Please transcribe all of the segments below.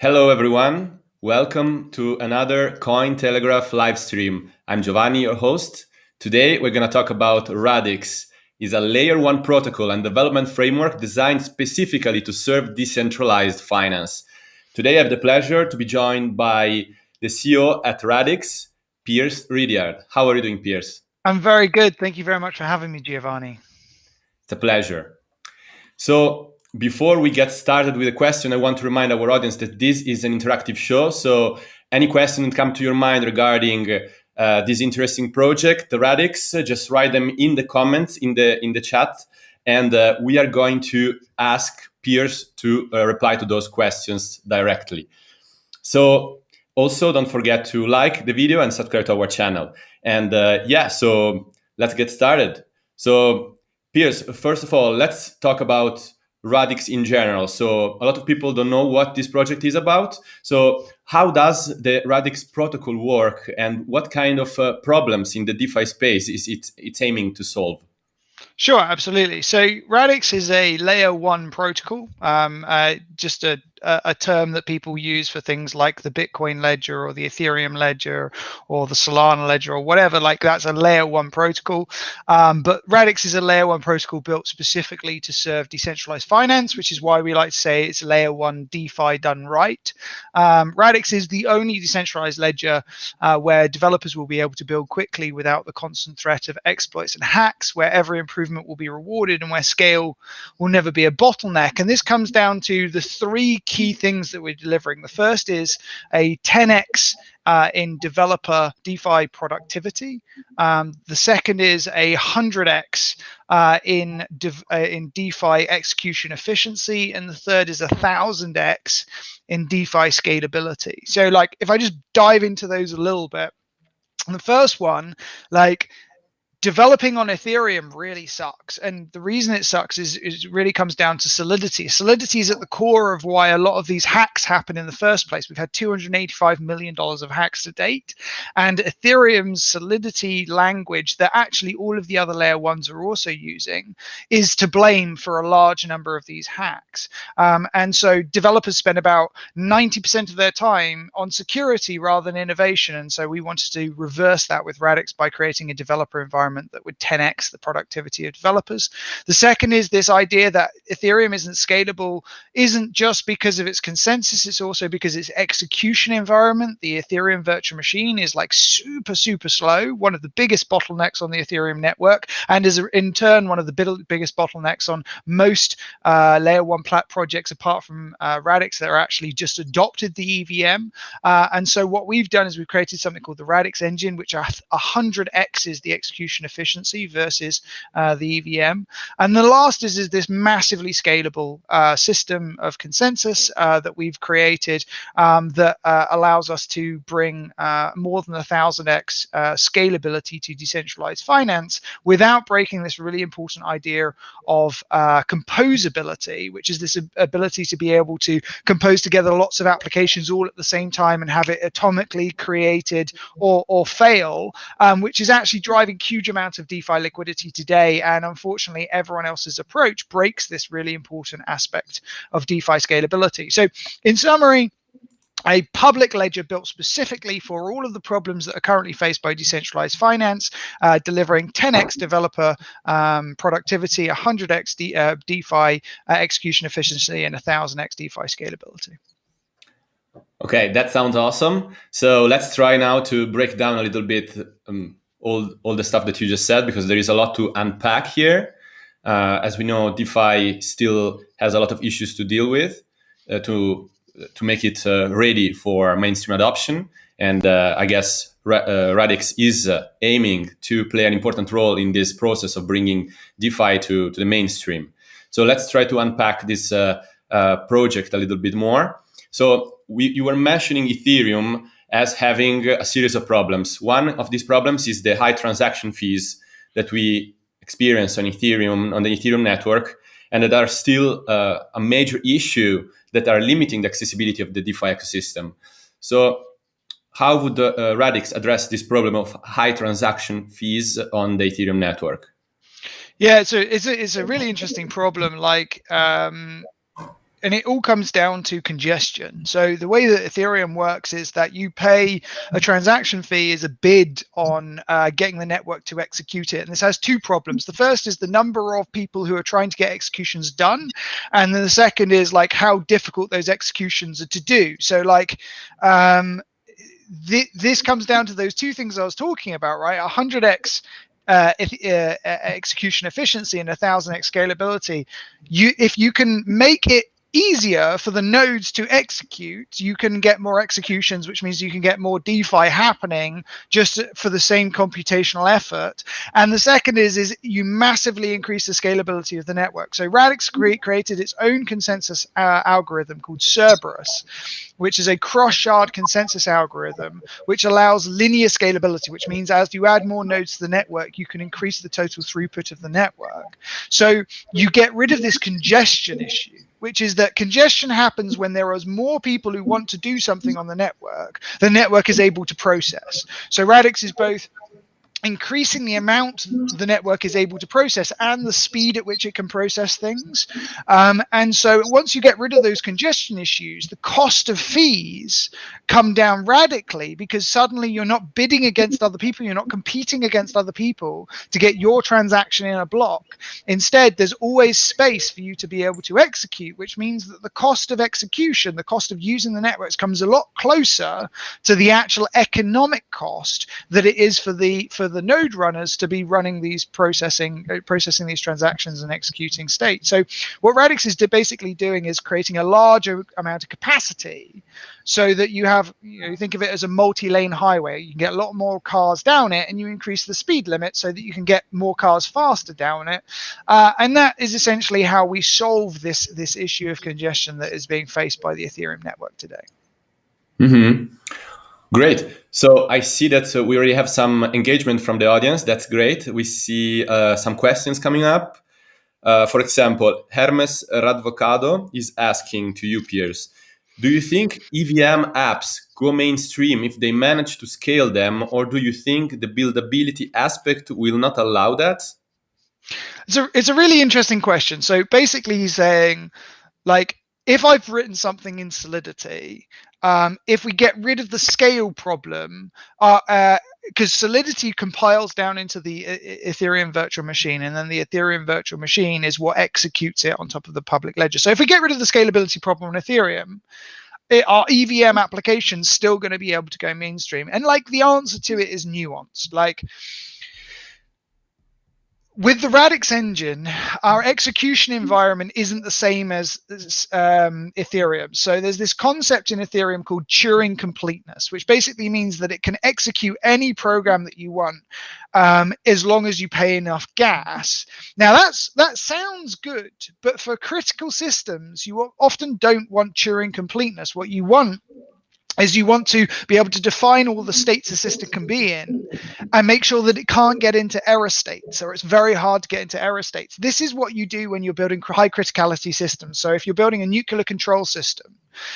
Hello, everyone. Welcome to another Cointelegraph live stream. I'm Giovanni, your host. Today, we're going to talk about Radix. It's a layer one protocol and development framework designed specifically to serve decentralized finance. Today, I have the pleasure to be joined by the CEO at Radix, Piers Ridyard. How are you doing, Piers? I'm very good. Thank you very much for having me, Giovanni. It's a pleasure. So before we get started with the question, I want to remind our audience that this is an interactive show. So any question that come to your mind regarding this interesting project, the Radix, just write them in the comments in the chat, and we are going to ask Piers to reply to those questions directly. So also don't forget to like the video and subscribe to our channel. And so let's get started. So Piers, first of all, let's talk about Radix in general. So a lot of people don't know what this project is about. So how does the Radix protocol work, and what kind of problems in the DeFi space is it's aiming to solve? Sure, absolutely. So Radix is a layer one protocol, just a term that people use for things like the Bitcoin ledger or the Ethereum ledger or the Solana ledger or whatever. Like that's a layer one protocol. But Radix is a layer one protocol built specifically to serve decentralized finance, which is why we like to say it's layer one DeFi done right. Radix is the only decentralized ledger where developers will be able to build quickly without the constant threat of exploits and hacks, where every improvement will be rewarded and where scale will never be a bottleneck. And this comes down to the three key things that we're delivering. The first is a 10x in developer DeFi productivity. The second is a 100x in DeFi execution efficiency, and the third is 1,000x in DeFi scalability. So, like, if I just dive into those a little bit, the first one, like, developing on Ethereum really sucks. And the reason it sucks is it really comes down to solidity. Solidity is at the core of why a lot of these hacks happen in the first place. We've had $285 million of hacks to date. And Ethereum's solidity language that actually all of the other layer ones are also using is to blame for a large number of these hacks. And so developers spend about 90% of their time on security rather than innovation. And so we wanted to reverse that with Radix by creating a developer environment that would 10x the productivity of developers. The second is this idea that Ethereum isn't scalable, isn't just because of its consensus, it's also because its execution environment. The Ethereum virtual machine is like super slow, one of the biggest bottlenecks on the Ethereum network, and is in turn one of the biggest bottlenecks on most layer one projects apart from Radix that are actually just adopted the EVM. And so what we've done is we've created something called the Radix engine, which 100x is the execution efficiency versus the EVM. And the last is this massively scalable system of consensus that we've created that allows us to bring more than 1,000x scalability to decentralized finance without breaking this really important idea of composability, which is this ability to be able to compose together lots of applications all at the same time and have it atomically created or fail, which is actually driving huge amounts of DeFi liquidity today. And unfortunately, everyone else's approach breaks this really important aspect of DeFi scalability. So in summary, a public ledger built specifically for all of the problems that are currently faced by decentralized finance, delivering 10x developer productivity, 100x DeFi execution efficiency, and 1,000x DeFi scalability. Okay, that sounds awesome. So let's try now to break down a little bit all the stuff that you just said, because there is a lot to unpack here. As we know, DeFi still has a lot of issues to deal with to make it ready for mainstream adoption. And I guess Radix is aiming to play an important role in this process of bringing DeFi to the mainstream. So let's try to unpack this project a little bit more. So you were mentioning Ethereum as having a series of problems. One of these problems is the high transaction fees that we experience on Ethereum, on the Ethereum network, and that are still a major issue that are limiting the accessibility of the DeFi ecosystem. So how would Radix address this problem of high transaction fees on the Ethereum network? Yeah, so it's a really interesting problem. Like, it all comes down to congestion. So the way that Ethereum works is that you pay a transaction fee as a bid on getting the network to execute it. And this has two problems. The first is the number of people who are trying to get executions done. And then the second is like how difficult those executions are to do. So like this comes down to those two things I was talking about, right? 100x execution efficiency and 1000x scalability. If you can make it easier for the nodes to execute, you can get more executions, which means you can get more DeFi happening just for the same computational effort. And the second is you massively increase the scalability of the network. So Radix created its own consensus algorithm called Cerberus, which is a cross-shard consensus algorithm, which allows linear scalability, which means as you add more nodes to the network, you can increase the total throughput of the network. So you get rid of this congestion issue, which is that congestion happens when there is more people who want to do something on the network is able to process. So Radix is both increasing the amount the network is able to process and the speed at which it can process things. And so once you get rid of those congestion issues, the cost of fees come down radically, because suddenly you're not bidding against other people, you're not competing against other people to get your transaction in a block. Instead, there's always space for you to be able to execute, which means that the cost of execution, the cost of using the networks, comes a lot closer to the actual economic cost that it is for the node runners to be running these processing these transactions and executing state. So what Radix is basically doing is creating a larger amount of capacity, so that you have, think of it as a multi-lane highway. You can get a lot more cars down it, and you increase the speed limit so that you can get more cars faster down it. And that is essentially how we solve this issue of congestion that is being faced by the Ethereum network today. Mm-hmm. Great. So I see that we already have some engagement from the audience. That's great. We see some questions coming up. For example, Hermes Radvocado is asking to you, Piers, do you think EVM apps go mainstream if they manage to scale them, or do you think the buildability aspect will not allow that? It's a really interesting question. So basically he's saying, like, if I've written something in Solidity, if we get rid of the scale problem, because Solidity compiles down into the Ethereum virtual machine, and then the Ethereum virtual machine is what executes it on top of the public ledger. So if we get rid of the scalability problem in Ethereum, are EVM applications still going to be able to go mainstream? And like, the answer to it is nuanced. Like, with the Radix engine, our execution environment isn't the same as Ethereum. So there's this concept in Ethereum called Turing completeness, which basically means that it can execute any program that you want, as long as you pay enough gas. Now that sounds good, but for critical systems, you often don't want Turing completeness. What you want is you want to be able to define all the states a system can be in, and make sure that it can't get into error states, or it's very hard to get into error states. This is what you do when you're building high criticality systems. So if you're building a nuclear control system,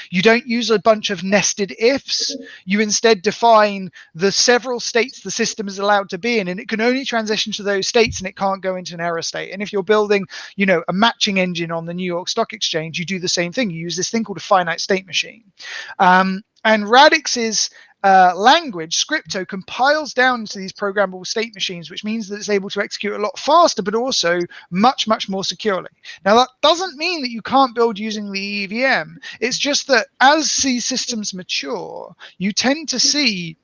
you don't use a bunch of nested ifs. You instead define the several states the system is allowed to be in, and it can only transition to those states, and it can't go into an error state. And if you're building, a matching engine on the New York Stock Exchange, you do the same thing. You use this thing called a finite state machine. And Radix's language, Scrypto, compiles down to these programmable state machines, which means that it's able to execute a lot faster, but also much, much more securely. Now, that doesn't mean that you can't build using the EVM. It's just that as these systems mature, you tend to see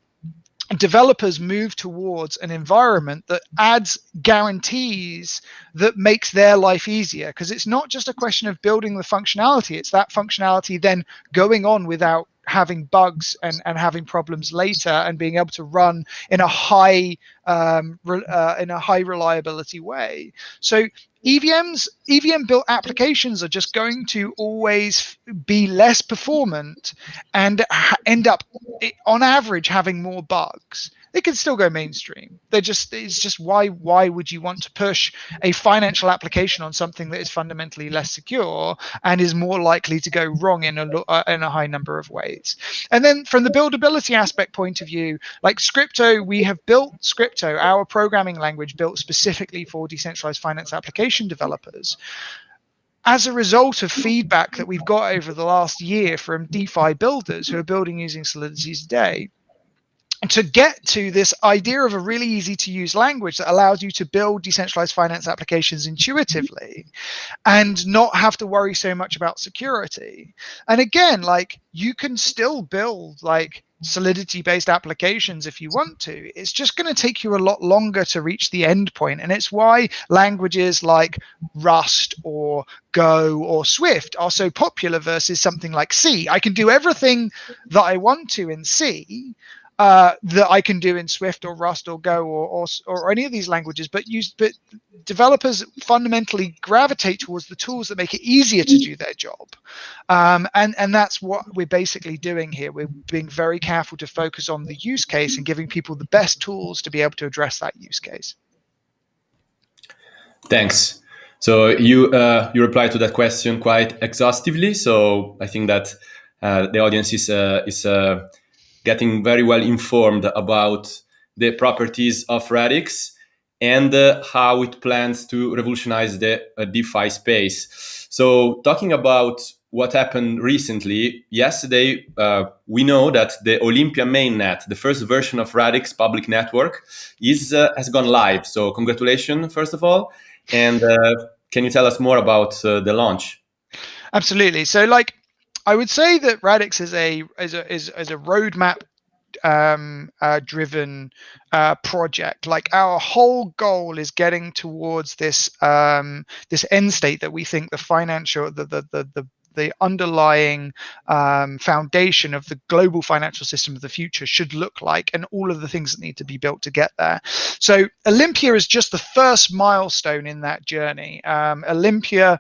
developers move towards an environment that adds guarantees that makes their life easier, because it's not just a question of building the functionality, it's that functionality then going on without having bugs and having problems later, and being able to run in a high reliability way. So EVM built applications are just going to always be less performant and end up on average having more bugs. They can still go mainstream. It's just why would you want to push a financial application on something that is fundamentally less secure and is more likely to go wrong in a high number of ways? And then from the buildability aspect point of view, like Scrypto, we have built Scrypto, our programming language built specifically for decentralized finance application developers. as a result of feedback that we've got over the last year from DeFi builders who are building using Solidity today, to get to this idea of a really easy to use language that allows you to build decentralized finance applications intuitively and not have to worry so much about security. And again, like, you can still build like Solidity based applications if you want to. It's just going to take you a lot longer to reach the end point. And it's why languages like Rust or Go or Swift are so popular versus something like C. I can do everything that I want to in C, that I can do in Swift or Rust or Go or any of these languages, but developers fundamentally gravitate towards the tools that make it easier to do their job, and that's what we're basically doing here. We're being very careful to focus on the use case and giving people the best tools to be able to address that use case. Thanks. So you replied to that question quite exhaustively. So I think that the audience is getting very well informed about the properties of Radix and how it plans to revolutionize the DeFi space. So talking about what happened recently, yesterday, we know that the Olympia mainnet, the first version of Radix public network, has gone live. So congratulations, first of all. And can you tell us more about the launch? Absolutely. So, like, I would say that Radix is a roadmap driven project. Like, our whole goal is getting towards this this end state that we think the financial the underlying foundation of the global financial system of the future should look like, and all of the things that need to be built to get there. So Olympia is just the first milestone in that journey. Olympia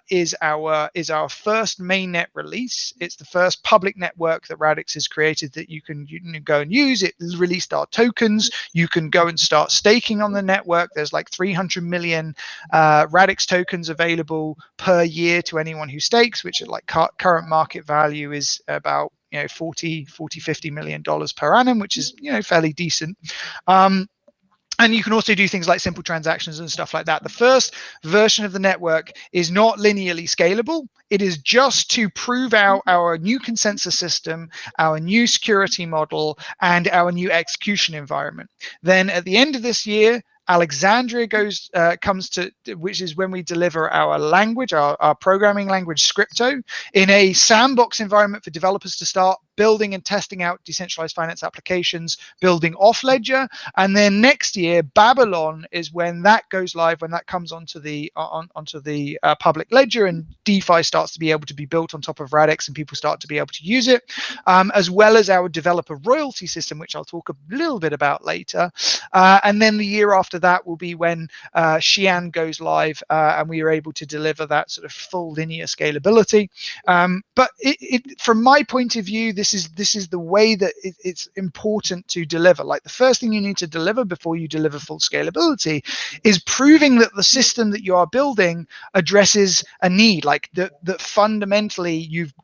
is our first mainnet release. It's the first public network that Radix has created that you can go and use. It released our tokens. You can go and start staking on the network. There's like 300 million Radix tokens available per year to anyone who stakes, which at like current market value is about 40 50 million dollars per annum, which is fairly decent. And you can also do things like simple transactions and stuff like that. The first version of the network is not linearly scalable. It is just to prove out our new consensus system, our new security model, and our new execution environment. Then at the end of this year, Alexandria comes to, which is when we deliver our language, our programming language, Scrypto, in a sandbox environment for developers to start building and testing out decentralized finance applications, building off ledger. And then next year, Babylon is when that goes live, when that comes onto the public ledger, and DeFi starts to be able to be built on top of Radix, and people start to be able to use it, as well as our developer royalty system, which I'll talk a little bit about later. And then the year after that will be when Xi'an goes live, and we are able to deliver that sort of full linear scalability. But from my point of view, this is the way that it's important to deliver. Like, the first thing you need to deliver before you deliver full scalability is proving that the system that you are building addresses a need, like that fundamentally you've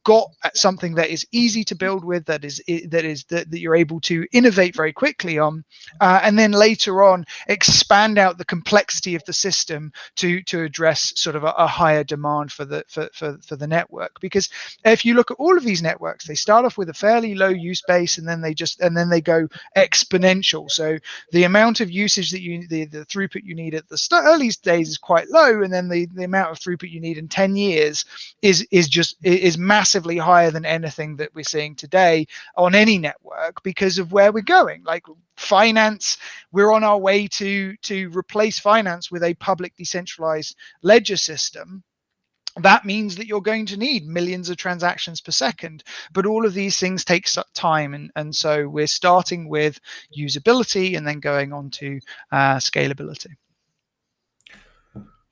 got something that is easy to build with, that you're able to innovate very quickly on, and then later on expand out the complexity of the system to address sort of a higher demand for the network. Because if you look at all of these networks, they start off with a fairly low use base, and then they go exponential. So the amount of usage that the throughput you need at the early days is quite low, and then the amount of throughput you need in 10 years is massively higher than anything that we're seeing today on any network, because of where we're going. Like, finance, we're on our way to replace finance with a public decentralized ledger system. That means that you're going to need millions of transactions per second, but all of these things take time, and so we're starting with usability and then going on to scalability.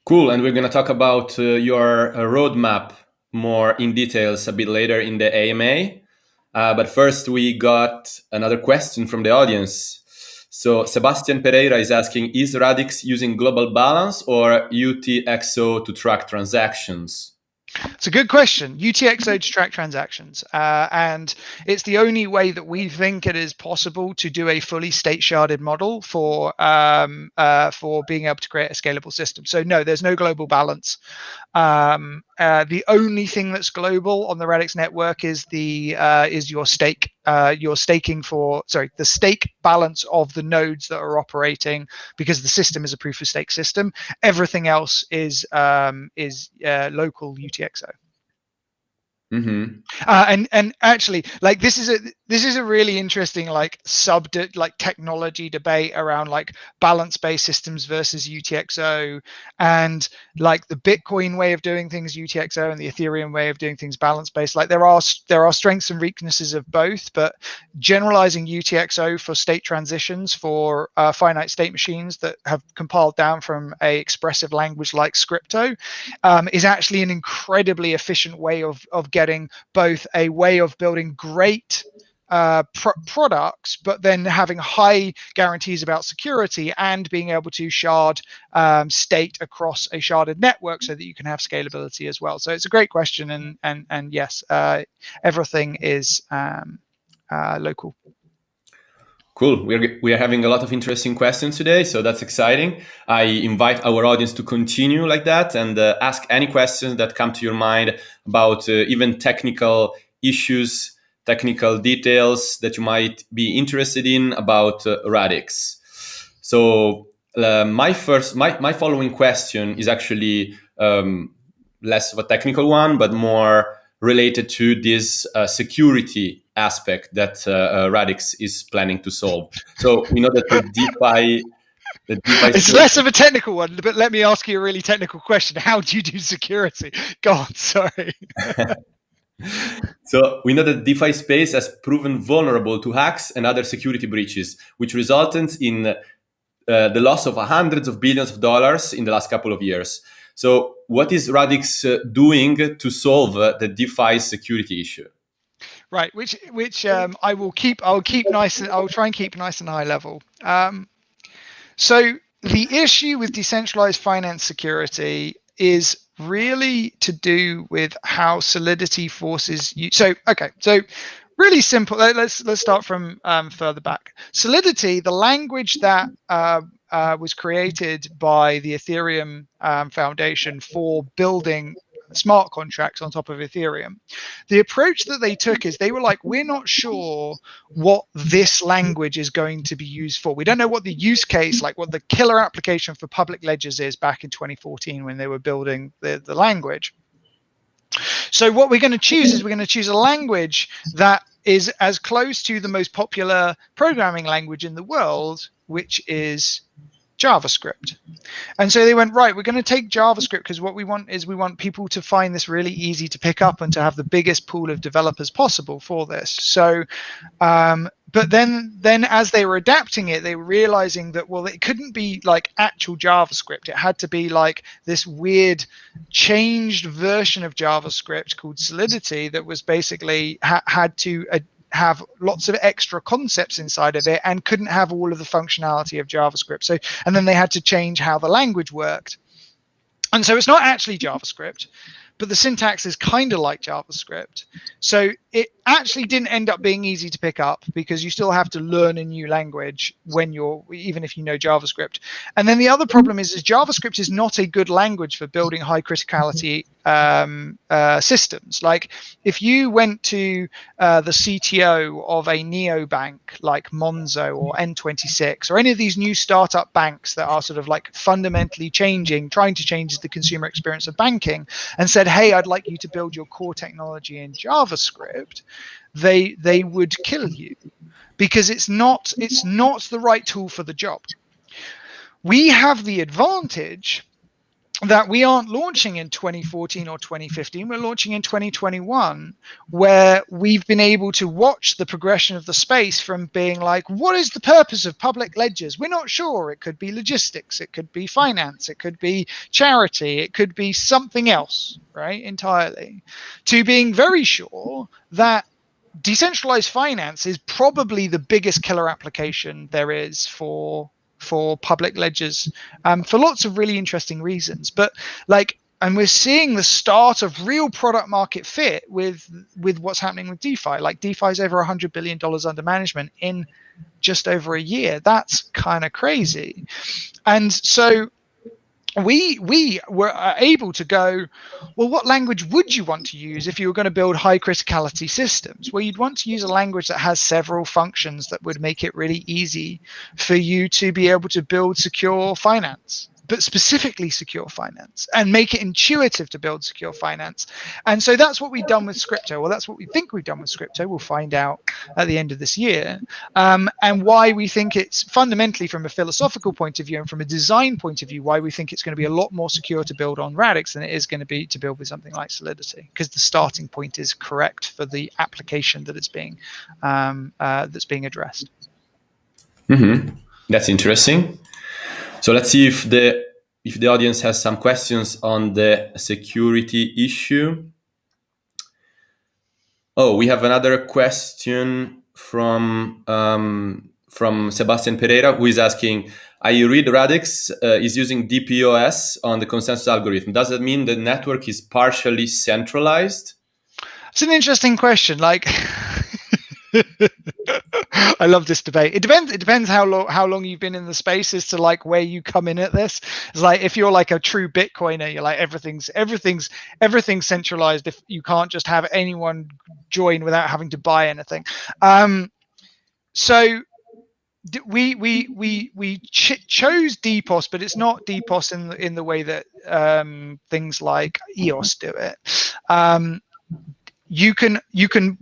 Cool, and we're going to talk about your roadmap more in details a bit later in the AMA. But first, we got another question from the audience. So Sebastian Pereira is asking, is Radix using global balance or UTXO to track transactions? It's a good question. UTXO to track transactions, and it's the only way that we think it is possible to do a fully state sharded model for being able to create a scalable system. So no, there's no global balance. The only thing that's global on the Radix network is your stake, the stake balance of the nodes that are operating, because the system is a proof of stake system. Everything else is local UTXO. Mm-hmm. And actually, like, this is a really interesting technology debate around like balance-based systems versus UTXO, and like the Bitcoin way of doing things UTXO and the Ethereum way of doing things balance-based. Like there are strengths and weaknesses of both, but generalizing UTXO for state transitions for finite state machines that have compiled down from a expressive language like Scrypto is actually an incredibly efficient way of getting both a way of building great products, but then having high guarantees about security and being able to shard state across a sharded network so that you can have scalability as well. So it's a great question, and yes, everything is local. Cool. We are having a lot of interesting questions today, so that's exciting. I invite our audience to continue like that and ask any questions that come to your mind about even technical issues, technical details that you might be interested in about Radix. So my following question is actually less of a technical one, but more related to this security aspect that Radix is planning to solve. So we know that the DeFi it's less of a technical one, but let me ask you a really technical question. How do you do security? Go on, sorry. So we know that DeFi space has proven vulnerable to hacks and other security breaches, which resulted in the loss of hundreds of billions of dollars in the last couple of years. So what is Radix doing to solve the DeFi security issue? Right, which I'll try and keep nice and high level. So the issue with decentralized finance security is really to do with how Solidity forces you. So really simple. Let's start from further back. Solidity, the language that was created by the Ethereum Foundation for building smart contracts on top of Ethereum. The approach that they took is they were like, we're not sure what this language is going to be used for. We don't know what the use case, like what the killer application for public ledgers is back in 2014 when they were building the language. So what we're going to choose is we're going to choose a language that is as close to the most popular programming language in the world, which is JavaScript. And so they went, right, we're going to take JavaScript because what we want is we want people to find this really easy to pick up and to have the biggest pool of developers possible for this. So but then as they were adapting it, they were realizing that, well, it couldn't be like actual JavaScript. It had to be like this weird changed version of JavaScript called Solidity that was basically had to have lots of extra concepts inside of it and couldn't have all of the functionality of JavaScript. So, and then they had to change how the language worked. And so it's not actually JavaScript, but the syntax is kind of like JavaScript. So it actually didn't end up being easy to pick up because you still have to learn a new language even if you know JavaScript. And then the other problem is JavaScript is not a good language for building high criticality systems. Like if you went to the CTO of a neobank like Monzo or N26 or any of these new startup banks that are sort of like fundamentally trying to change the consumer experience of banking, and said, hey, I'd like you to build your core technology in JavaScript, they would kill you because it's not the right tool for the job. We have the advantage that we aren't launching in 2014 or 2015, we're launching in 2021, where we've been able to watch the progression of the space from being like, what is the purpose of public ledgers? We're not sure. It could be logistics, it could be finance, it could be charity, it could be something else, right, entirely, to being very sure that decentralized finance is probably the biggest killer application there is for public ledgers, for lots of really interesting reasons. But like And we're seeing the start of real product market fit with what's happening with DeFi. Like DeFi is over $100 billion under management in just over a year. That's kind of crazy. And so we were able to go, well, what language would you want to use if you were going to build high criticality systems? Well, you'd want to use a language that has several functions that would make it really easy for you to be able to build secure finance, but specifically secure finance, and make it intuitive to build secure finance. And so that's what we've done with Scrypto. Well, that's what we think we've done with Scrypto. We'll find out at the end of this year. And why we think it's fundamentally, from a philosophical point of view and from a design point of view, why we think it's going to be a lot more secure to build on Radix than it is going to be to build with something like Solidity, because the starting point is correct for the application that it's being that's being addressed. That's interesting. So let's see if the audience has some questions on the security issue. Oh, we have another question from Sebastian Pereira, who is asking, I read Radix is using DPoS on the consensus algorithm. Does that mean the network is partially centralized? It's an interesting question. Like, I love this debate. It depends how long you've been in the space as to like where you come in at this. It's like, if you're like a true Bitcoiner, you're like everything's centralized. If you can't just have anyone join without having to buy anything. So we chose DPoS, but it's not DPoS in the way that things like EOS do it. You can,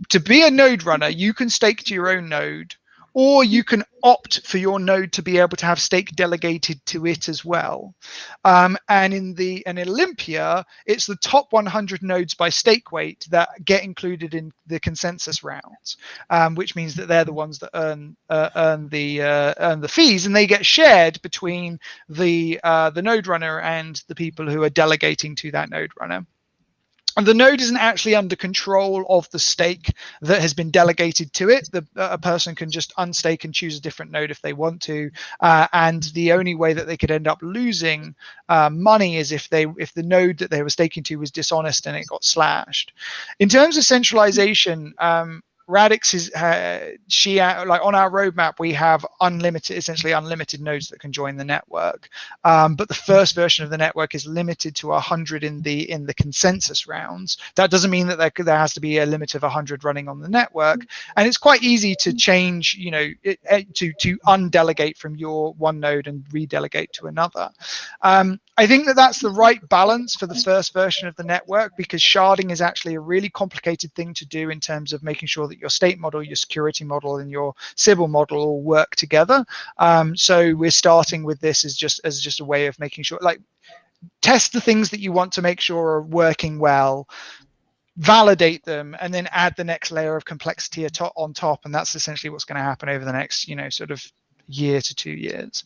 to be a node runner, you can stake to your own node, or you can opt for your node to be able to have stake delegated to it as well. And in Olympia, it's the top 100 nodes by stake weight that get included in the consensus rounds, which means that they're the ones that earn the fees, and they get shared between the node runner and the people who are delegating to that node runner. And the node isn't actually under control of the stake that has been delegated to it. A person can just unstake and choose a different node if they want to. And the only way that they could end up losing money is if the node that they were staking to was dishonest and it got slashed. In terms of centralization, Radix is like on our roadmap, we have essentially unlimited nodes that can join the network. But the first version of the network is limited to 100 in the consensus rounds. That doesn't mean that there has to be a limit of 100 running on the network. And it's quite easy to change, to undelegate from your one node and redelegate to another. I think that that's the right balance for the first version of the network, because sharding is actually a really complicated thing to do in terms of making sure that your state model, your security model, and your Sybil model all work together. So we're starting with this as just a way of making sure, like, test the things that you want to make sure are working well, validate them, and then add the next layer of complexity on top. And that's essentially what's going to happen over the next, sort of year to 2 years.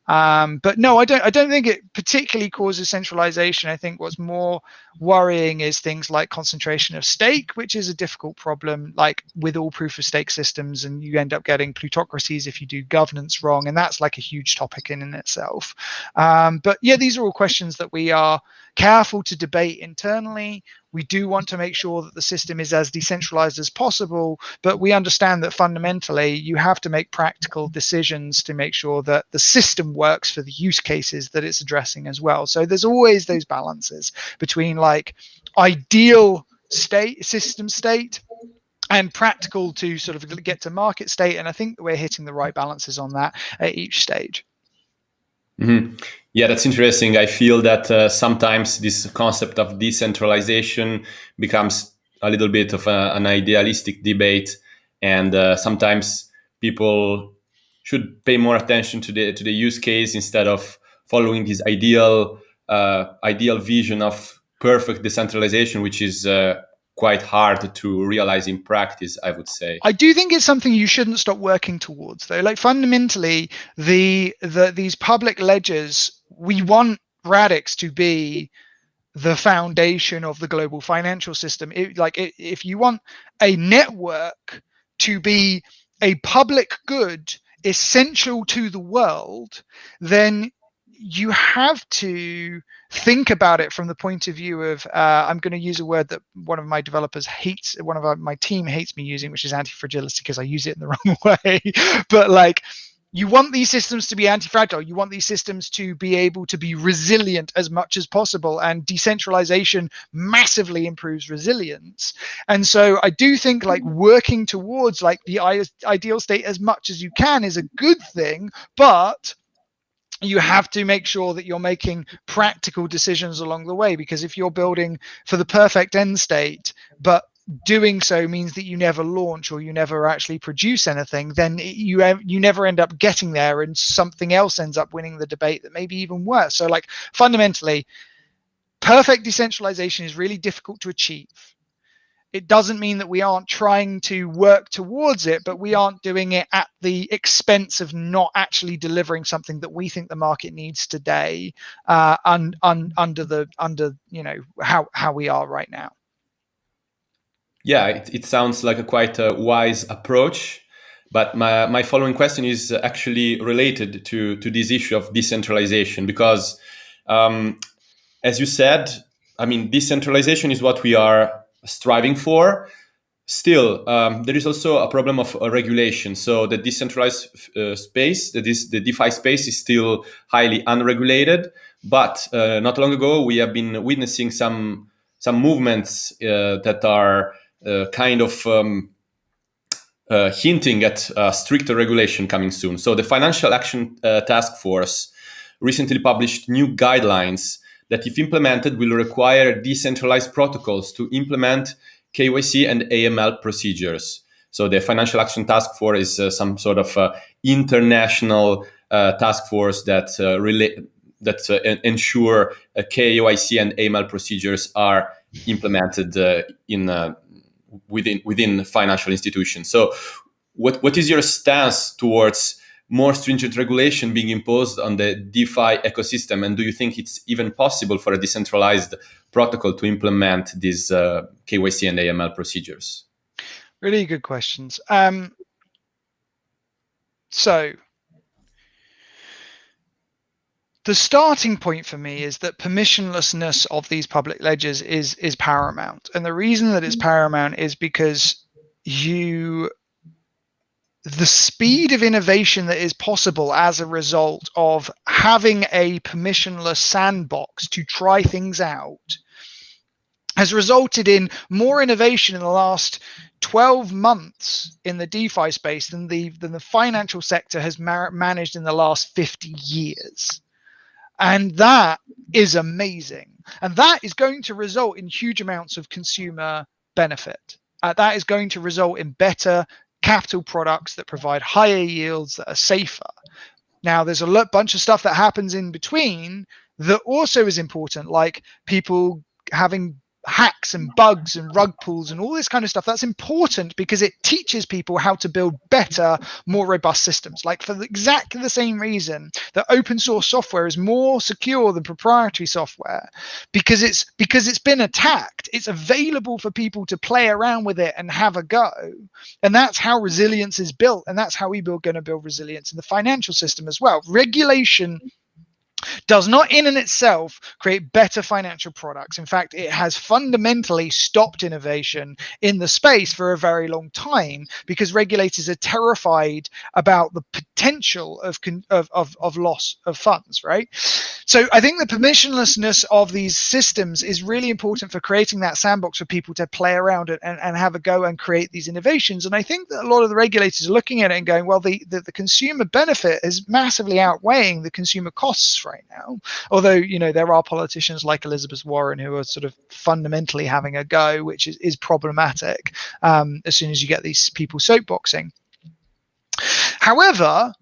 But no, I don't think it particularly causes centralization. I think what's more worrying is things like concentration of stake, which is a difficult problem, like with all proof of stake systems, and you end up getting plutocracies if you do governance wrong, and that's like a huge topic in itself. But yeah, these are all questions that we are careful to debate internally. We do want to make sure that the system is as decentralized as possible, but we understand that fundamentally you have to make practical decisions to make sure that the system works for the use cases that it's addressing as well. So there's always those balances between like ideal system state and practical to sort of get to market state. And I think that we're hitting the right balances on that at each stage. Mm-hmm. Yeah, that's interesting. I feel that sometimes this concept of decentralization becomes a little bit of an idealistic debate, and sometimes people should pay more attention to the use case instead of following this ideal vision of perfect decentralization, which is quite hard to realize in practice, I would say. I do think it's something you shouldn't stop working towards, though. Like fundamentally, these public ledgers, we want Radix to be the foundation of the global financial system. If you want a network to be a public good essential to the world, then you have to think about it from the point of view of, I'm going to use a word that one of my developers hates, my team hates me using, which is anti-fragility, because I use it in the wrong way. But like, you want these systems to be anti-fragile. You want these systems to be able to be resilient as much as possible, and decentralization massively improves resilience. And so I do think like working towards like the ideal state as much as you can is a good thing, but you have to make sure that you're making practical decisions along the way, because if you're building for the perfect end state, but doing so means that you never launch or you never actually produce anything, then you never end up getting there, and something else ends up winning the debate that may be even worse. So like fundamentally, perfect decentralization is really difficult to achieve. It doesn't mean that we aren't trying to work towards it, but we aren't doing it at the expense of not actually delivering something that we think the market needs today, under how we are right now. Yeah, it sounds like a quite wise approach. But my following question is actually related to this issue of decentralization, because as you said, I mean, decentralization is what we are striving for. Still, there is also a problem of regulation. So the decentralized space, the DeFi space, is still highly unregulated. But not long ago, we have been witnessing some movements that are kind of hinting at stricter regulation coming soon. So the Financial Action Task Force recently published new guidelines that, if implemented, will require decentralized protocols to implement KYC and AML procedures. So the Financial Action Task Force is some sort of international task force that ensure KYC and AML procedures are implemented within financial institutions. So what is your stance towards more stringent regulation being imposed on the DeFi ecosystem? And do you think it's even possible for a decentralized protocol to implement these KYC and AML procedures? Really good questions. So the starting point for me is that permissionlessness of these public ledgers is paramount. And the reason that it's paramount is because the speed of innovation that is possible as a result of having a permissionless sandbox to try things out has resulted in more innovation in the last 12 months in the DeFi space than the financial sector has managed in the last 50 years. And that is amazing. And that is going to result in huge amounts of consumer benefit. That is going to result in better capital products that provide higher yields, that are safer. Now, there's a bunch of stuff that happens in between that also is important, like people having hacks and bugs and rug pulls and all this kind of stuff. That's important because it teaches people how to build better, more robust systems. Like for exactly the same reason that open source software is more secure than proprietary software, because it's been attacked. It's available for people to play around with it and have a go. And that's how resilience is built. And that's how we're going to build resilience in the financial system as well. Regulation does not in and itself create better financial products. In fact, it has fundamentally stopped innovation in the space for a very long time because regulators are terrified about the potential of loss of funds, right? So I think the permissionlessness of these systems is really important for creating that sandbox for people to play around and have a go and create these innovations. And I think that a lot of the regulators are looking at it and going, well, the consumer benefit is massively outweighing the consumer costs right now. Although, you know, there are politicians like Elizabeth Warren who are sort of fundamentally having a go, which is problematic as soon as you get these people soapboxing. However,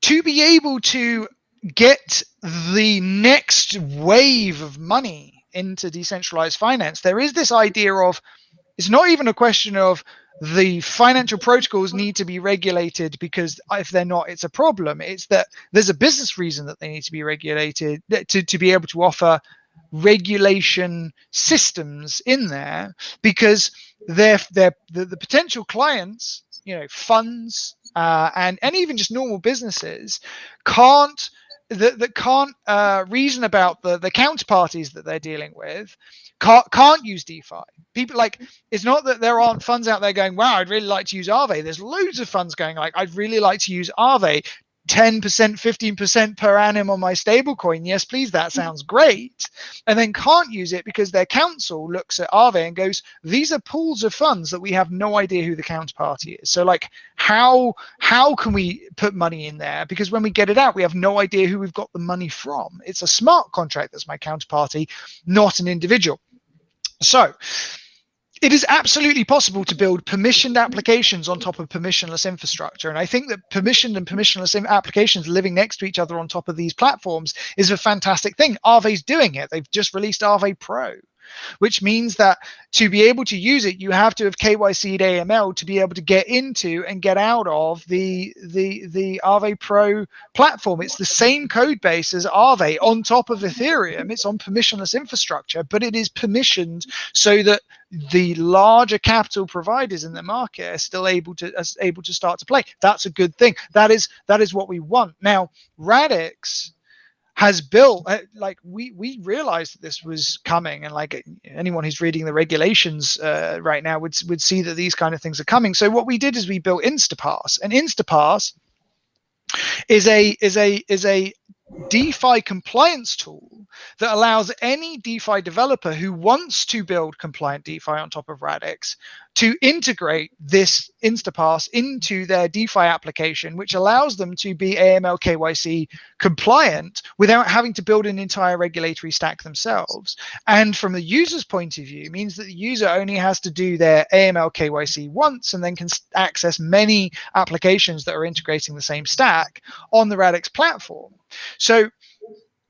to be able to get the next wave of money into decentralized finance, there is this idea of, it's not even a question of the financial protocols need to be regulated because if they're not, it's a problem. It's that there's a business reason that they need to be regulated to be able to offer regulation systems in there, because the potential clients, you know, funds and even just normal businesses can't that can't reason about the counterparties that they're dealing with, can't use DeFi. People like, it's not that there aren't funds out there going, wow, I'd really like to use Aave. There's loads of funds going like, I'd really like to use Aave. 10%, 15% per annum on my stablecoin. Yes, please, that sounds great. And then can't use it because their council looks at Aave and goes, these are pools of funds that we have no idea who the counterparty is. So like, how can we put money in there? Because when we get it out, we have no idea who we've got the money from. It's a smart contract that's my counterparty, not an individual. So it is absolutely possible to build permissioned applications on top of permissionless infrastructure. And I think that permissioned and permissionless applications living next to each other on top of these platforms is a fantastic thing. Aave's doing it. They've just released Aave Pro, which means that to be able to use it, you have to have KYC'd AML to be able to get into and get out of the Aave Pro platform. It's the same code base as Aave on top of Ethereum. It's on permissionless infrastructure, but it is permissioned so that the larger capital providers in the market are still able to start to play. That's a good thing. That is what we want. Now, Radix has built, like we realized that this was coming, and like anyone who's reading the regulations right now would see that these kind of things are coming. So what we did is we built Instapass, and Instapass is a DeFi compliance tool that allows any DeFi developer who wants to build compliant DeFi on top of Radix to integrate this Instapass into their DeFi application, which allows them to be AML KYC compliant without having to build an entire regulatory stack themselves. And from the user's point of view, means that the user only has to do their AML KYC once and then can access many applications that are integrating the same stack on the Radix platform. So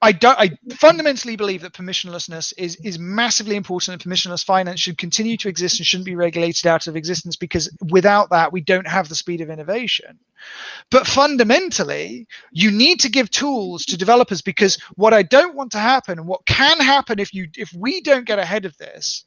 I fundamentally believe that permissionlessness is massively important, and permissionless finance should continue to exist and shouldn't be regulated out of existence, because without that, we don't have the speed of innovation. But fundamentally, you need to give tools to developers, because what I don't want to happen, and what can happen if we don't get ahead of this,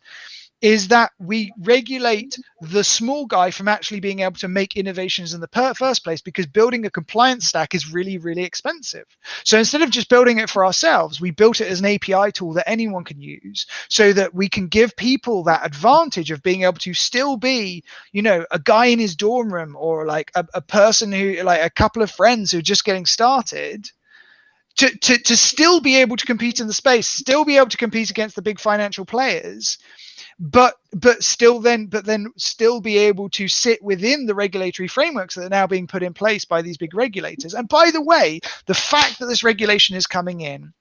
is that we regulate the small guy from actually being able to make innovations in the first place, because building a compliance stack is really, really expensive. So instead of just building it for ourselves, we built it as an API tool that anyone can use, so that we can give people that advantage of being able to still be, a guy in his dorm room, or like a person who, like a couple of friends who are just getting started, to still be able to compete in the space, still be able to compete against the big financial players, but still be able to sit within the regulatory frameworks that are now being put in place by these big regulators. And by the way, the fact that this regulation is coming in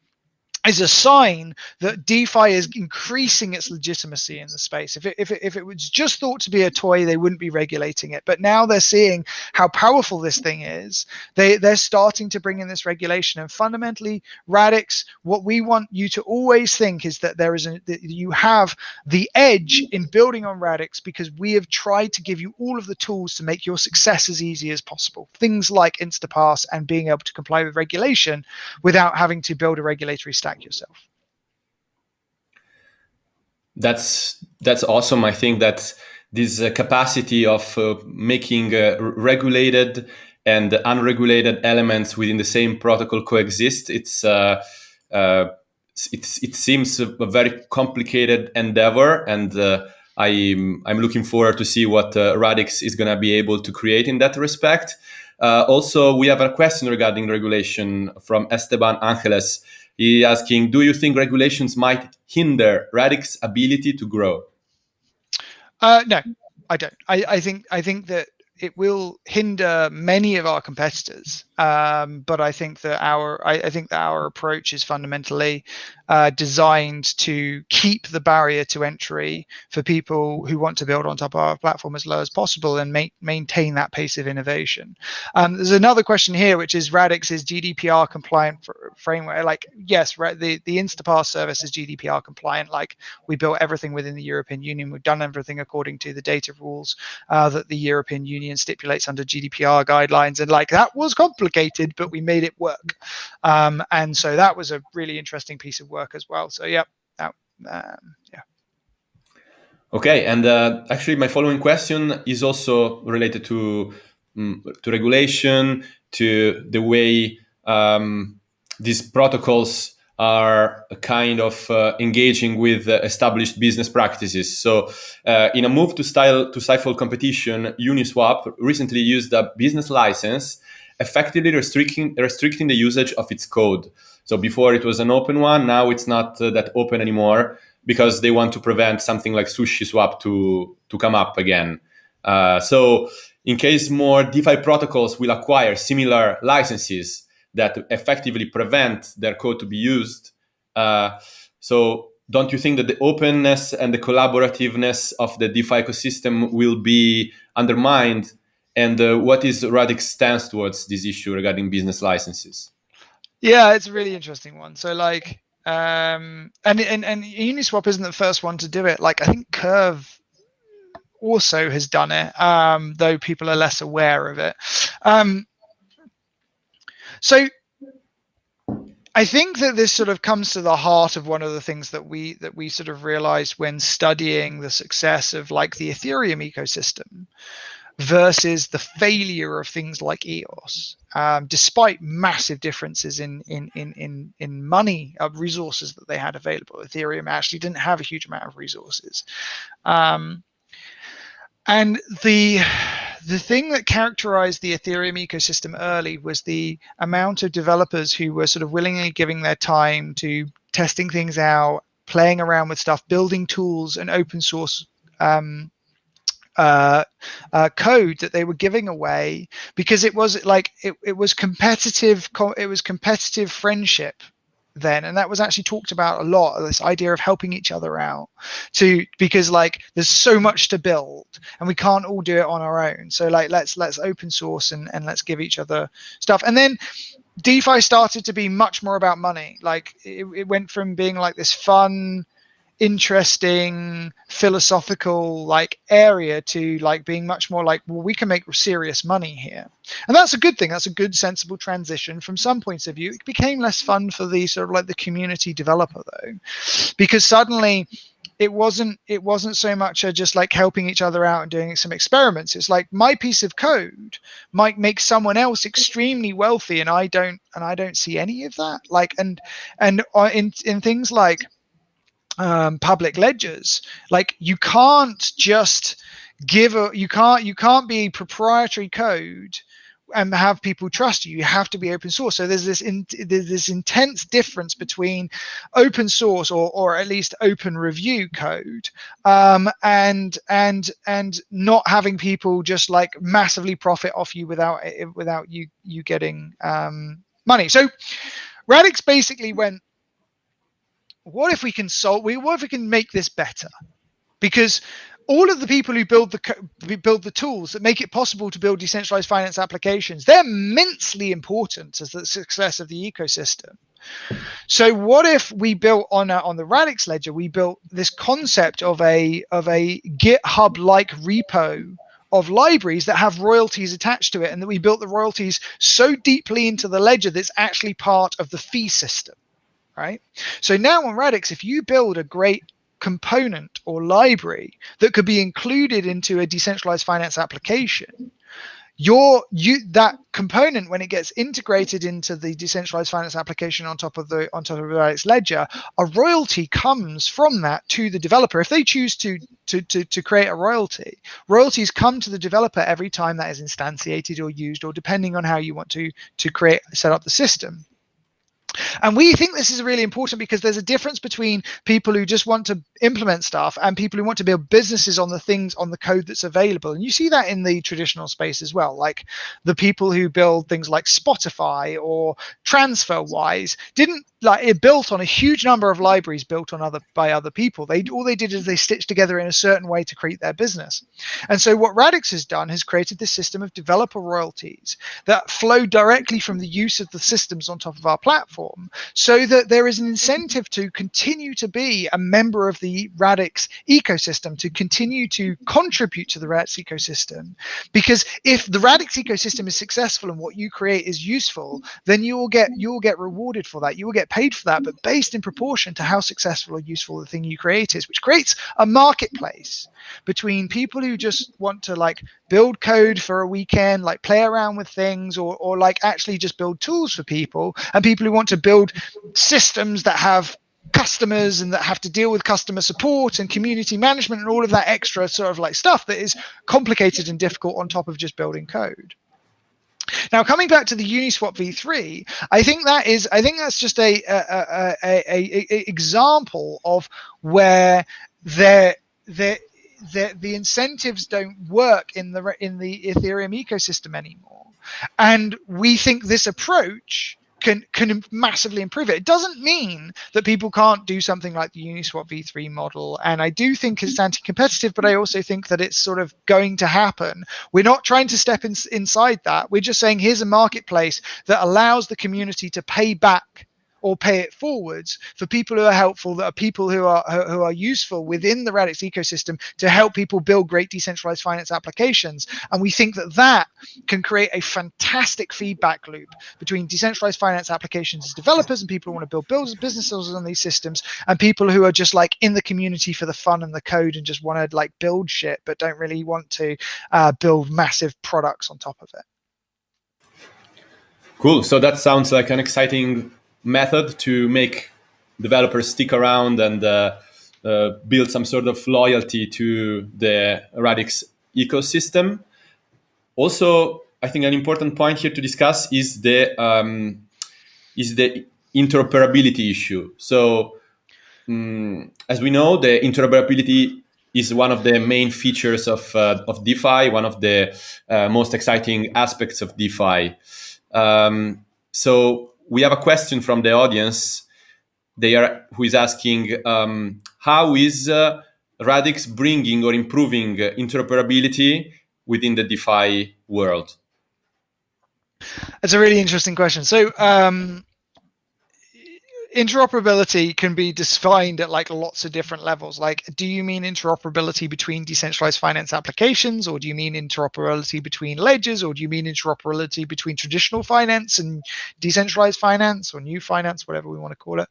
is a sign that DeFi is increasing its legitimacy in the space. If it was just thought to be a toy, they wouldn't be regulating it. But now they're seeing how powerful this thing is. They're starting to bring in this regulation. And fundamentally, Radix, what we want you to always think is that that you have the edge in building on Radix, because we have tried to give you all of the tools to make your success as easy as possible. Things like Instapass and being able to comply with regulation without having to build a regulatory stack yourself. That's awesome. I think that this capacity of making regulated and unregulated elements within the same protocol coexist, it seems a very complicated endeavor, and I'm looking forward to see what Radix is going to be able to create in that respect. Also, we have a question regarding regulation from Esteban Angeles. He's asking, do you think regulations might hinder Radix's ability to grow? No, I don't. I think that it will hinder many of our competitors, but I think that our approach is fundamentally designed to keep the barrier to entry for people who want to build on top of our platform as low as possible, and maintain that pace of innovation. There's another question here, which is Radix's GDPR compliant framework. Like, yes, the Instapass service is GDPR compliant. Like, we built everything within the European Union. We've done everything according to the data rules that the European Union stipulates under GDPR guidelines, and like, that was complicated, but we made it work. And so that was a really interesting piece of work as well. So yeah. Okay, and actually, my following question is also related to regulation, to the way these protocols are kind of engaging with established business practices. So in a move to stifle competition, Uniswap recently used a business license, effectively restricting the usage of its code. So before it was an open one, now it's not that open anymore, because they want to prevent something like SushiSwap to come up again. So in case more DeFi protocols will acquire similar licenses that effectively prevent their code to be used, so don't you think that the openness and the collaborativeness of the DeFi ecosystem will be undermined? And what is Radix stance towards this issue regarding business licenses? Yeah, it's a really interesting one. So like, and Uniswap isn't the first one to do it. Like, I think Curve also has done it, though people are less aware of it. So I think that this sort of comes to the heart of one of the things that we sort of realized when studying the success of like the Ethereum ecosystem versus the failure of things like EOS, despite massive differences in money resources that they had available. Ethereum actually didn't have a huge amount of resources, and the thing that characterized the Ethereum ecosystem early was the amount of developers who were sort of willingly giving their time to testing things out, playing around with stuff, building tools and open source code that they were giving away, because it was like it was competitive friendship then, and that was actually talked about a lot, this idea of helping each other out, because like there's so much to build and we can't all do it on our own, so like let's open source and let's give each other stuff. And then DeFi started to be much more about money. Like it went from being like this fun, interesting, philosophical like area to like being much more like, well, we can make serious money here. And that's a good thing. That's a good, sensible transition. From some points of view, it became less fun for the sort of like the community developer though, because suddenly it wasn't so much just like helping each other out and doing some experiments. It's like my piece of code might make someone else extremely wealthy, and I don't see any of that. Like and in things like public ledgers, like you can't just you can't be proprietary code and have people trust you. You have to be open source. So there's this intense difference between open source or at least open review code and not having people just like massively profit off you without you getting money. So Radix basically went, what if we can make this better? Because all of the people who build the tools that make it possible to build decentralized finance applications, they're immensely important to the success of the ecosystem. So what if we built on the Radix ledger, we built this concept of a GitHub-like repo of libraries that have royalties attached to it, and that we built the royalties so deeply into the ledger that's actually part of the fee system. Right? So now on Radix, if you build a great component or library that could be included into a decentralized finance application, that component, when it gets integrated into the decentralized finance application on top of the Radix ledger, a royalty comes from that to the developer. If they choose to create a royalties come to the developer every time that is instantiated or used, or depending on how you want to set up the system. And we think this is really important because there's a difference between people who just want to implement stuff and people who want to build businesses on the code that's available. And you see that in the traditional space as well. Like the people who build things like Spotify or TransferWise it built on a huge number of libraries built by other people. All they did is they stitched together in a certain way to create their business. And so what Radix has done has created this system of developer royalties that flow directly from the use of the systems on top of our platform, platform so that there is an incentive to continue to be a member of the Radix ecosystem, to continue to contribute to the Radix ecosystem. Because if the Radix ecosystem is successful and what you create is useful, then you will get rewarded for that. You will get paid for that, but based in proportion to how successful or useful the thing you create is, which creates a marketplace between people who just want to like build code for a weekend, like play around with things, or like actually just build tools for people, and people who want to build systems that have customers and that have to deal with customer support and community management and all of that extra sort of like stuff that is complicated and difficult on top of just building code. Now, coming back to the Uniswap v3, I think that's just a example of where the incentives don't work in the Ethereum ecosystem anymore, and we think this approach can massively improve it. It doesn't mean that people can't do something like the Uniswap v3 model, and I do think it's anti-competitive, but I also think that it's sort of going to happen. We're not trying to step inside that. We're just saying here's a marketplace that allows the community to pay back or pay it forwards for people who are helpful, that are people who are useful within the Radix ecosystem to help people build great decentralized finance applications. And we think that can create a fantastic feedback loop between decentralized finance applications as developers and people who want to build businesses on these systems, and people who are just like in the community for the fun and the code and just want to like build shit but don't really want to build massive products on top of it. Cool. So that sounds like an exciting method to make developers stick around and build some sort of loyalty to the Radix ecosystem. Also, I think an important point here to discuss is the interoperability issue. So, as we know, the interoperability is one of the main features of DeFi, one of the most exciting aspects of DeFi. So we have a question from the audience. Who is asking, how is Radix bringing or improving interoperability within the DeFi world? That's a really interesting question. So interoperability can be defined at like lots of different levels. Like, do you mean interoperability between decentralized finance applications, or do you mean interoperability between ledgers, or do you mean interoperability between traditional finance and decentralized finance, or new finance, whatever we want to call it?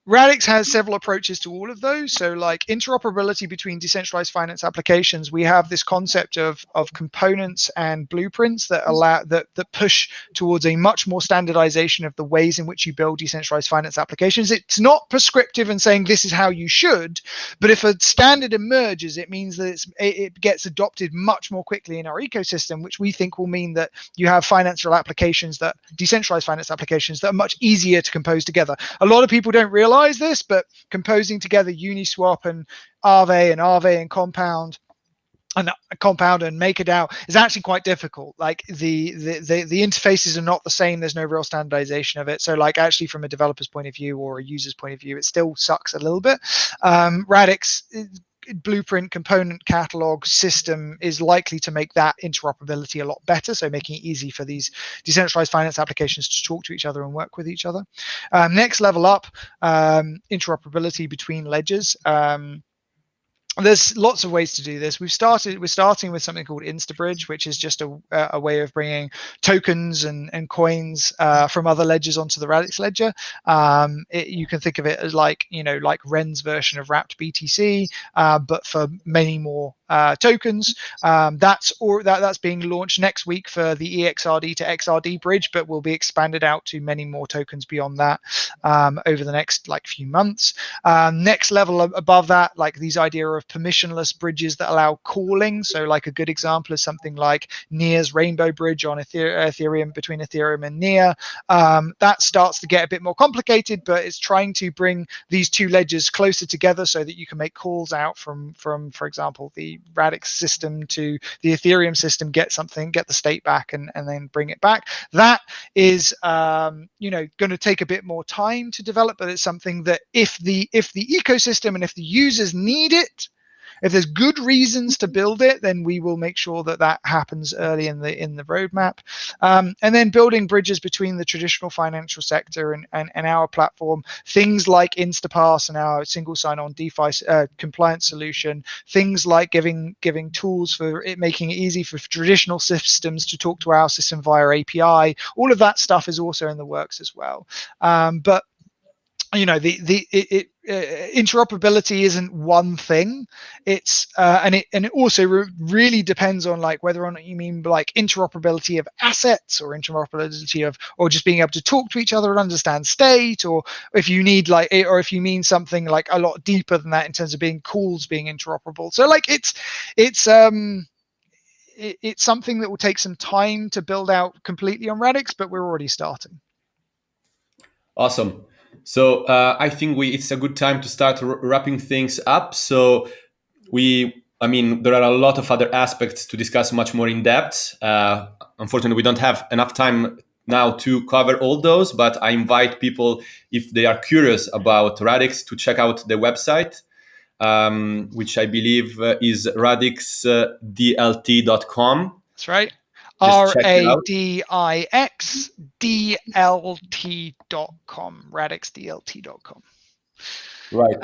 Radix has several approaches to all of those. So like interoperability between decentralized finance applications, we have this concept of components and blueprints that allow that push towards a much more standardization of the ways in which you build decentralized finance applications. It's not prescriptive and saying this is how you should, but if a standard emerges, it means that it gets adopted much more quickly in our ecosystem, which we think will mean that you have financial applications, that decentralized finance applications, that are much easier to compose together. A lot of people don't realize this, but composing together Uniswap and Aave and Compound and MakerDAO is actually quite difficult. Like the interfaces are not the same. There's no real standardization of it. So like actually from a developer's point of view or a user's point of view, it still sucks a little bit. Radix blueprint component catalog system is likely to make that interoperability a lot better, so making it easy for these decentralized finance applications to talk to each other and work with each other. Next level up, interoperability between ledgers. There's lots of ways to do this. We're starting with something called InstaBridge, which is just a way of bringing tokens and coins from other ledgers onto the Radix ledger. You can think of it as like Ren's version of wrapped BTC, but for many more tokens. That's being launched next week for the EXRD to XRD bridge, but will be expanded out to many more tokens beyond that over the next few months. Next level above that, like these idea of permissionless bridges that allow calling. So like a good example is something like Near's Rainbow Bridge on Ethereum, between Ethereum and Near. That starts to get a bit more complicated, but it's trying to bring these two ledgers closer together so that you can make calls out from for example, the Radix system to the Ethereum system, get the state back and then bring it back. That is going to take a bit more time to develop, but it's something that if the ecosystem and if the users need it, if there's good reasons to build it, then we will make sure that that happens early in the roadmap. And then building bridges between the traditional financial sector and our platform, things like Instapass and our single sign-on DeFi compliance solution, things like giving tools for it, making it easy for traditional systems to talk to our system via API. All of that stuff is also in the works as well. But you know, interoperability isn't one thing. It's and it also really depends on like whether or not you mean like interoperability of assets or interoperability of, or just being able to talk to each other and understand state, or if you need like, or if you mean something like a lot deeper than that in terms of calls being interoperable. So like it's something that will take some time to build out completely on Radix, but we're already starting. Awesome. So I think it's a good time to start wrapping things up. So I mean, there are a lot of other aspects to discuss much more in depth. Unfortunately, we don't have enough time now to cover all those, but I invite people, if they are curious about Radix, to check out the website, which I believe is radixdlt.com. That's right. radixdlt.com, radixdlt.com. Right.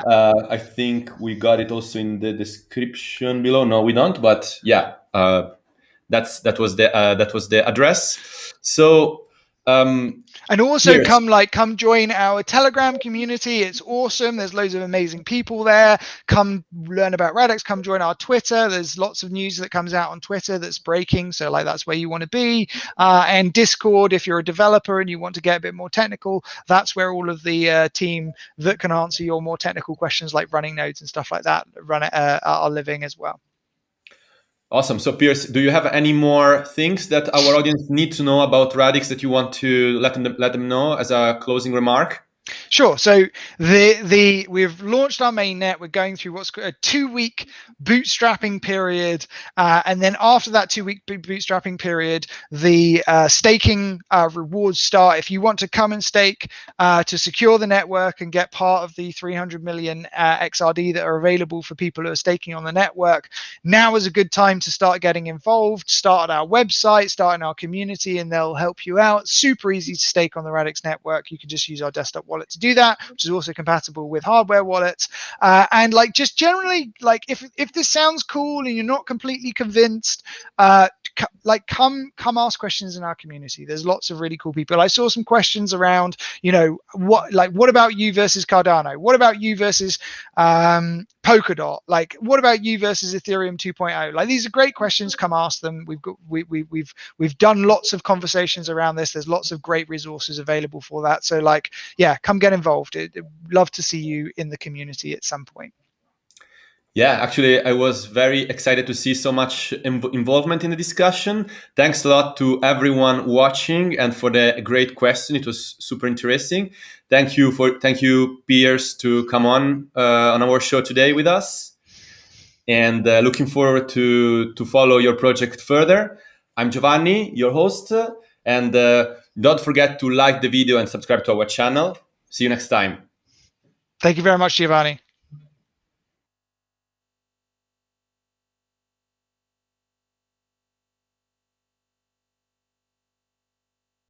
I think we got it also in the description below. No, we don't. But yeah, that was the address. So. And also come join our Telegram community. It's awesome. There's loads of amazing people there. Come learn about Radix. Come join our Twitter. There's lots of news that comes out on Twitter that's breaking. So like that's where you want to be. And Discord, if you're a developer and you want to get a bit more technical, that's where all of the team that can answer your more technical questions like running nodes and stuff like that are living as well. Awesome. So Piers, do you have any more things that our audience need to know about Radix that you want to let them know as a closing remark? Sure. So we've launched our mainnet. We're going through what's a 2-week bootstrapping period, and then after that 2-week bootstrapping period, the staking rewards start. If you want to come and stake to secure the network and get part of the 300 million XRD that are available for people who are staking on the network, now is a good time to start getting involved. Start at our website, start in our community, and they'll help you out. Super easy to stake on the Radix network. You can just use our desktop wallet to do that, which is also compatible with hardware wallets. And like just generally, like if this sounds cool and you're not completely convinced, like come ask questions in our community. There's lots of really cool people. I saw some questions around, you know, what about you versus Cardano? What about you versus Polkadot? Like what about you versus Ethereum 2.0? Like these are great questions. Come ask them. We've done lots of conversations around this. There's lots of great resources available for that. So like, yeah, come get involved. I'd love to see you in the community at some point. Yeah, actually, I was very excited to see so much involvement in the discussion. Thanks a lot to everyone watching and for the great question. It was super interesting. Thank you, Piers, to come on our show today with us. And looking forward to follow your project further. I'm Giovanni, your host. And don't forget to like the video and subscribe to our channel. See you next time. Thank you very much, Giovanni.